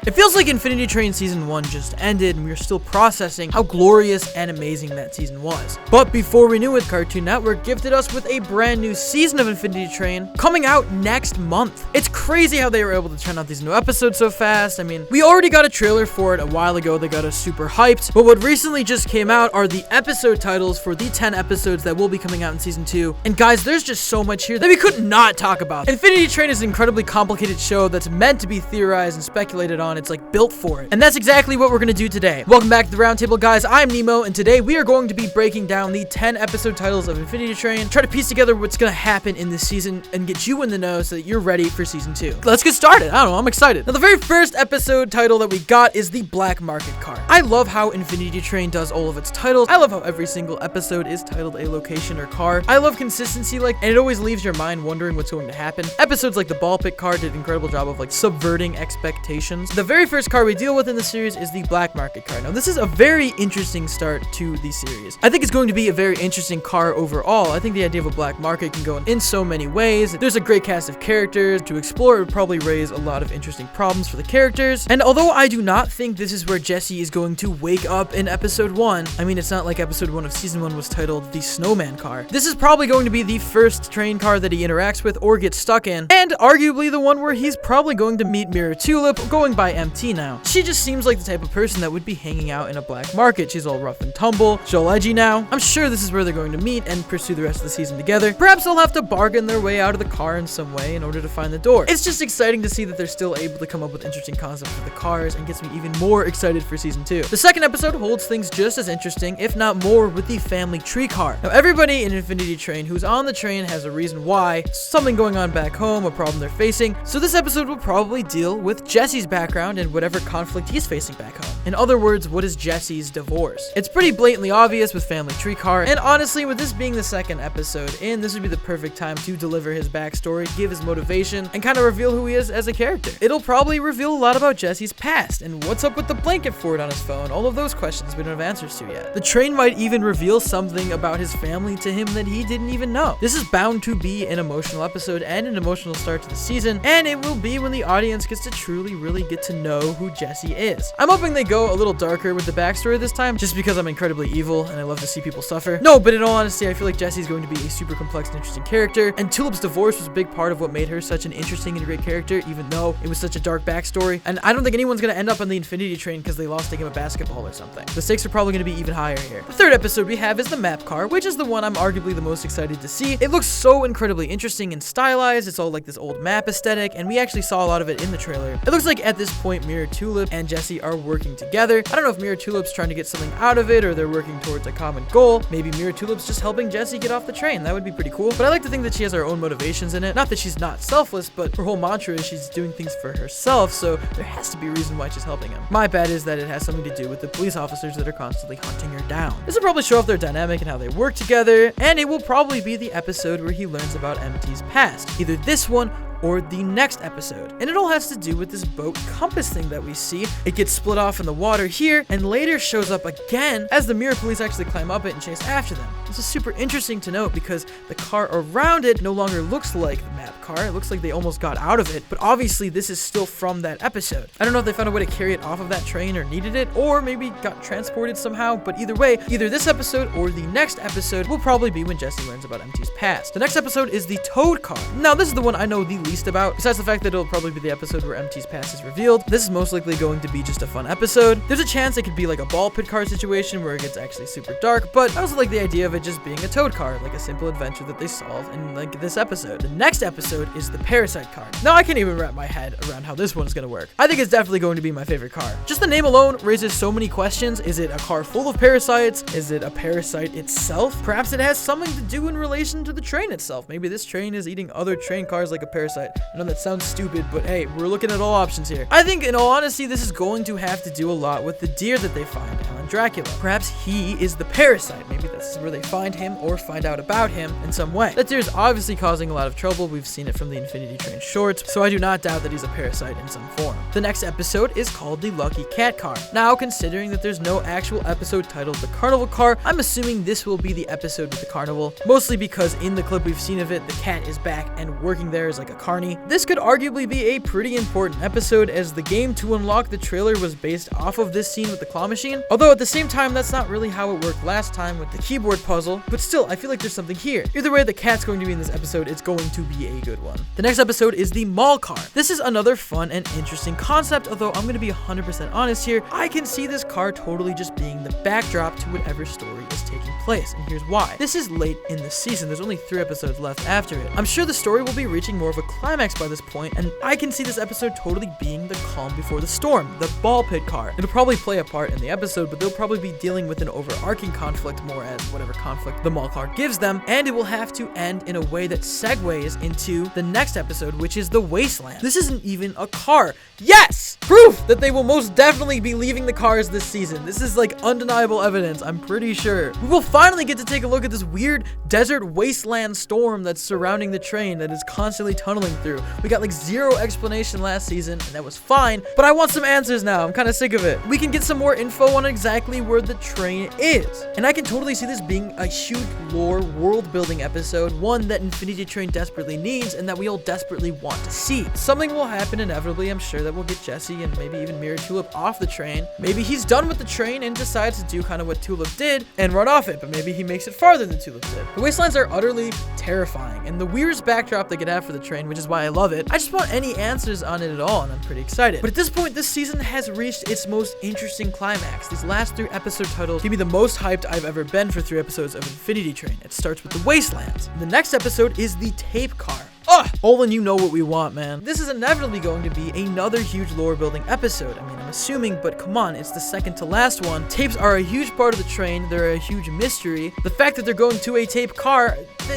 It feels like Infinity Train Season 1 just ended and we are still processing how glorious and amazing that season was. But before we knew it, Cartoon Network gifted us with a brand new season of Infinity Train coming out next month. It's crazy how they were able to turn out these new episodes so fast. I mean, we already got a trailer for it a while ago that got us super hyped, but what recently just came out are the episode titles for the 10 episodes that will be coming out in Season 2. And guys, there's just so much here that we could not talk about. Infinity Train is an incredibly complicated show that's meant to be theorized and speculated on. It's like built for it. And that's exactly what we're gonna do today. Welcome back to the Roundtable, guys. I'm Nemo, and today we are going to be breaking down the 10 episode titles of Infinity Train, try to piece together what's gonna happen in this season, and get you in the know so that you're ready for Season 2. Let's get started. I don't know, I'm excited. Now, the very first episode title that we got is the Black Market Car. I love how Infinity Train does all of its titles. I love how every single episode is titled a location or car. I love consistency, and it always leaves your mind wondering what's going to happen. Episodes like the Ball Pit car did an incredible job of subverting expectations. The very first car we deal with in the series is the Black Market car. Now, this is a very interesting start to the series. I think it's going to be a very interesting car overall. I think the idea of a black market can go in so many ways. There's a great cast of characters to explore. It would probably raise a lot of interesting problems for the characters. And although I do not think this is where Jesse is going to wake up in episode 1, I mean, it's not like episode 1 of season 1 was titled the Snowman car. This is probably going to be the first train car that he interacts with or gets stuck in, and arguably the one where he's probably going to meet Mirror Tulip, going by MT now. She just seems like the type of person that would be hanging out in a black market. She's all rough and tumble, she's all edgy now. I'm sure this is where they're going to meet and pursue the rest of the season together. Perhaps they'll have to bargain their way out of the car in some way in order to find the door. It's just exciting to see that they're still able to come up with interesting concepts for the cars, and gets me even more excited for season 2. The second episode holds things just as interesting, if not more, with the family tree car. Now, everybody in Infinity Train who's on the train has a reason why, something going on back home, a problem they're facing. So this episode will probably deal with Jesse's background and whatever conflict he's facing back home. In other words, what is Jesse's divorce? It's pretty blatantly obvious with family tree car, and honestly, with this being the second episode in, this would be the perfect time to deliver his backstory, give his motivation, and kind of reveal who he is as a character. It'll probably reveal a lot about Jesse's past, and what's up with the blanket fort on his phone. All of those questions we don't have answers to yet. The train might even reveal something about his family to him that he didn't even know. This is bound to be an emotional episode and an emotional start to the season, and it will be when the audience gets to truly really get to know who Jesse is. I'm hoping they go a little darker with the backstory this time, just because I'm incredibly evil and I love to see people suffer. No, but in all honesty, I feel like Jesse's going to be a super complex and interesting character, and Tulip's divorce was a big part of what made her such an interesting and great character, even though it was such a dark backstory. And I don't think anyone's going to end up on the Infinity Train because they lost a game of basketball or something. The stakes are probably going to be even higher here. The third episode we have is the map car, which is the one I'm arguably the most excited to see. It looks so incredibly interesting and stylized. It's all like this old map aesthetic, and we actually saw a lot of it in the trailer. It looks like at this point Mirror Tulip and Jesse are working together. I don't know if Mirror Tulip's trying to get something out of it or they're working towards a common goal. Maybe Mirror Tulip's just helping Jesse get off the train. That would be pretty cool. But I like to think that she has her own motivations in it. Not that she's not selfless, but her whole mantra is she's doing things for herself, so there has to be a reason why she's helping him. My bet is that it has something to do with the police officers that are constantly hunting her down. This will probably show off their dynamic and how they work together, and it will probably be the episode where he learns about MT's past. Either this one or the next episode. And it all has to do with this boat compass thing that we see. It gets split off in the water here and later shows up again as the mirror police actually climb up it and chase after them. This is super interesting to note because the car around it no longer looks like the map car. It looks like they almost got out of it, but obviously this is still from that episode. I don't know if they found a way to carry it off of that train or needed it, or maybe got transported somehow, but either way, either this episode or the next episode will probably be when Jesse learns about MT's past. The next episode is the Toad car. Now, this is the one I know the least about, besides the fact that it'll probably be the episode where MT's past is revealed. This is most likely going to be just a fun episode. There's a chance it could be like a ball pit car situation where it gets actually super dark, but I also like the idea of it just being a Toad car, like a simple adventure that they solve in like this episode. The next episode is the Parasite car. Now, I can't even wrap my head around how this one is going to work. I think it's definitely going to be my favorite car. Just the name alone raises so many questions. Is it a car full of parasites? Is it a parasite itself? Perhaps it has something to do in relation to the train itself. Maybe this train is eating other train cars like a parasite. I know that sounds stupid, but hey, we're looking at all options here. I think in all honesty, this is going to have to do a lot with the deer that they find. Alandracula. Perhaps he is the parasite. Maybe this is where they find him or find out about him in some way. That deer is obviously causing a lot of trouble. We've seen it from the Infinity Train shorts, so I do not doubt that he's a parasite in some form. The next episode is called the Lucky Cat Car. Now, considering that there's no actual episode titled the Carnival Car, I'm assuming this will be the episode with the carnival, mostly because in the clip we've seen of it, the cat is back and working there as like a carny. This could arguably be a pretty important episode, as the game to unlock the trailer was based off of this scene with the claw machine, although at the same time that's not really how it worked last time with the keyboard puzzle, but still I feel like there's something here. Either way, the cat's going to be in this episode, it's going to be a good one. The next episode is the mall car. This is another fun and interesting concept, although I'm going to be 100% honest here. I can see this car totally just being the backdrop to whatever story is taking place, and here's why. This is late in the season, there's only 3 episodes left after it. I'm sure the story will be reaching more of a climax by this point, and I can see this episode totally being the calm before the storm, the ball pit car. It'll probably play a part in the episode, but they'll probably be dealing with an overarching conflict more as whatever conflict the mall car gives them, and it will have to end in a way that segues into the next episode, which is the wasteland. This isn't even a car. Yes! Proof that they will most definitely be leaving the cars this season. This is like undeniable evidence, I'm pretty sure. We will finally get to take a look at this weird desert wasteland storm that's surrounding the train that is constantly tunneling through. We got like 0 explanation last season, and that was fine, but I want some answers now. I'm kind of sick of it. We can get some more info on exactly where the train is, and I can totally see this being a huge lore world building episode, one that Infinity Train desperately needs and that we all desperately want to see. Something will happen inevitably, I'm sure, that will get Jesse and maybe even Mirror Tulip off the train. Maybe he's done with the train and decides to do kind of what Tulip did and run off it, but maybe he makes it farther than Tulip did. The wastelands are utterly terrifying, and the weirdest backdrop they could have for the train, which is why I love it. I just want any answers on it at all, and I'm pretty excited. But at this point, this season has reached its most interesting climax. These last 3 episode titles give me the most hyped I've ever been for 3 episodes of Infinity Train. It starts with the wastelands. The next episode is the tape car. Olin, you know what we want, man. This is inevitably going to be another huge lore building episode. I mean, I'm assuming, but come on, it's the second to last one. Tapes are a huge part of the train. They're a huge mystery. The fact that they're going to a tape car,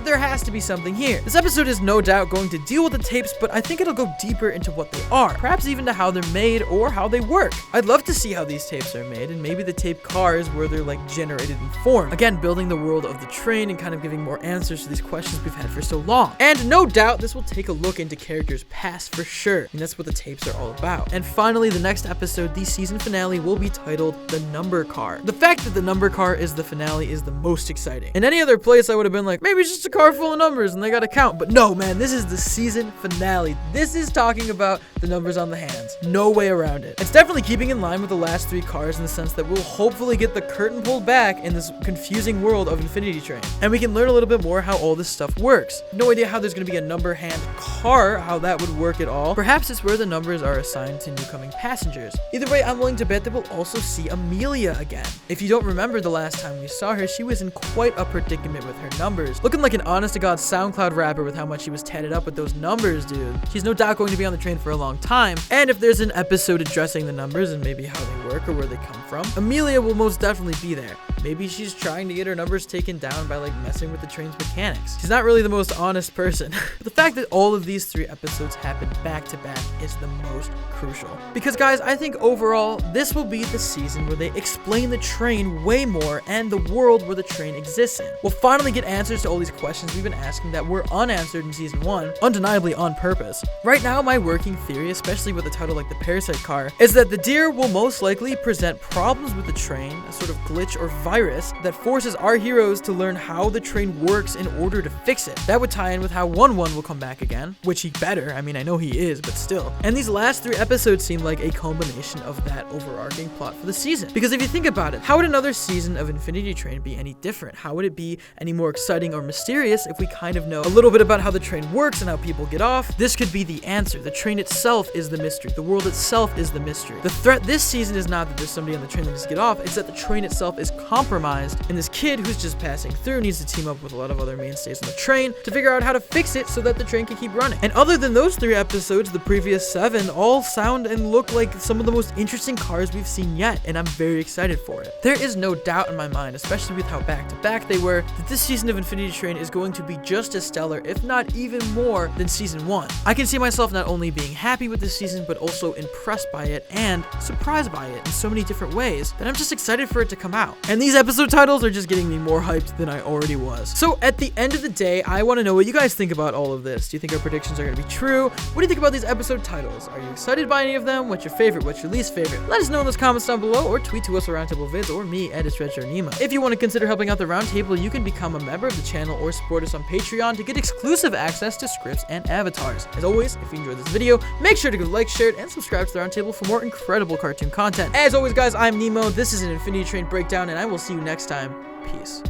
there has to be something here. This episode is no doubt going to deal with the tapes, but I think it'll go deeper into what they are, perhaps even to how they're made or how they work. I'd love to see how these tapes are made, and maybe the tape car is where they're like generated and formed. Again, building the world of the train and kind of giving more answers to these questions we've had for so long. And no doubt this will take a look into characters' past for sure, and that's what the tapes are all about. And finally, the next episode, the season finale, will be titled The Number Car. The fact that the number car is the finale is the most exciting. In any other place, I would have been like, maybe it's just a car full of numbers and they gotta count. But no, man, this is the season finale. This is talking about the numbers on the hands. No way around it. It's definitely keeping in line with the last 3 cars in the sense that we'll hopefully get the curtain pulled back in this confusing world of Infinity Train, and we can learn a little bit more how all this stuff works. No idea how there's gonna be a number hand car, how that would work at all. Perhaps it's where the numbers are assigned to newcoming passengers. Either way, I'm willing to bet that we'll also see Amelia again. If you don't remember the last time we saw her, she was in quite a predicament with her numbers, looking like an honest-to-God SoundCloud rapper with how much she was tatted up with those numbers, dude. She's no doubt going to be on the train for a long time, and if there's an episode addressing the numbers and maybe how they work or where they come from, Amelia will most definitely be there. Maybe she's trying to get her numbers taken down by like messing with the train's mechanics. She's not really the most honest person. But the fact that all of these 3 episodes happen back to back is the most crucial. Because guys, I think overall, this will be the season where they explain the train way more and the world where the train exists in. We'll finally get answers to all these questions we've been asking that were unanswered in season 1, undeniably on purpose. Right now, my working theory, especially with a title like the Parasite Car, is that the deer will most likely present problems with the train, a sort of glitch or virus that forces our heroes to learn how the train works in order to fix it. That would tie in with how 1-1 will come back again, which he better. I mean, I know he is, but still. And these last 3 episodes seem like a combination of that overarching plot for the season. Because if you think about it, how would another season of Infinity Train be any different? How would it be any more exciting or mysterious if we kind of know a little bit about how the train works and how people get off? This could be the answer. The train itself is the mystery. The world itself is the mystery. The threat this season is not that there's somebody on the train that needs to get off, it's that the train itself is compromised, and this kid who's just passing through needs to team up with a lot of other mainstays on the train to figure out how to fix it so that the train can keep running. And other than those 3 episodes, the previous 7 all sound and look like some of the most interesting cars we've seen yet, and I'm very excited for it. There is no doubt in my mind, especially with how back-to-back they were, that this season of Infinity Train is going to be just as stellar, if not even more, than season 1. I can see myself not only being happy with this season, but also impressed by it and surprised by it in so many different ways that I'm just excited for it to come out. And these episode titles are just getting me more hyped than I already was. So at the end of the day, I want to know what you guys think about all of this. Do you think our predictions are going to be true? What do you think about these episode titles? Are you excited by any of them? What's your favorite? What's your least favorite? Let us know in those comments down below, or tweet to us at Roundtable Vids or me at CabooseJr. If you want to consider helping out the Roundtable, you can become a member of the channel or support us on Patreon to get exclusive access to scripts and avatars. As always, if you enjoyed this video, make sure to give a like, share it, and subscribe to the Roundtable for more incredible cartoon content. As always, guys, I'm Nemo. This is an Infinity Train breakdown, and I will see you next time. Peace.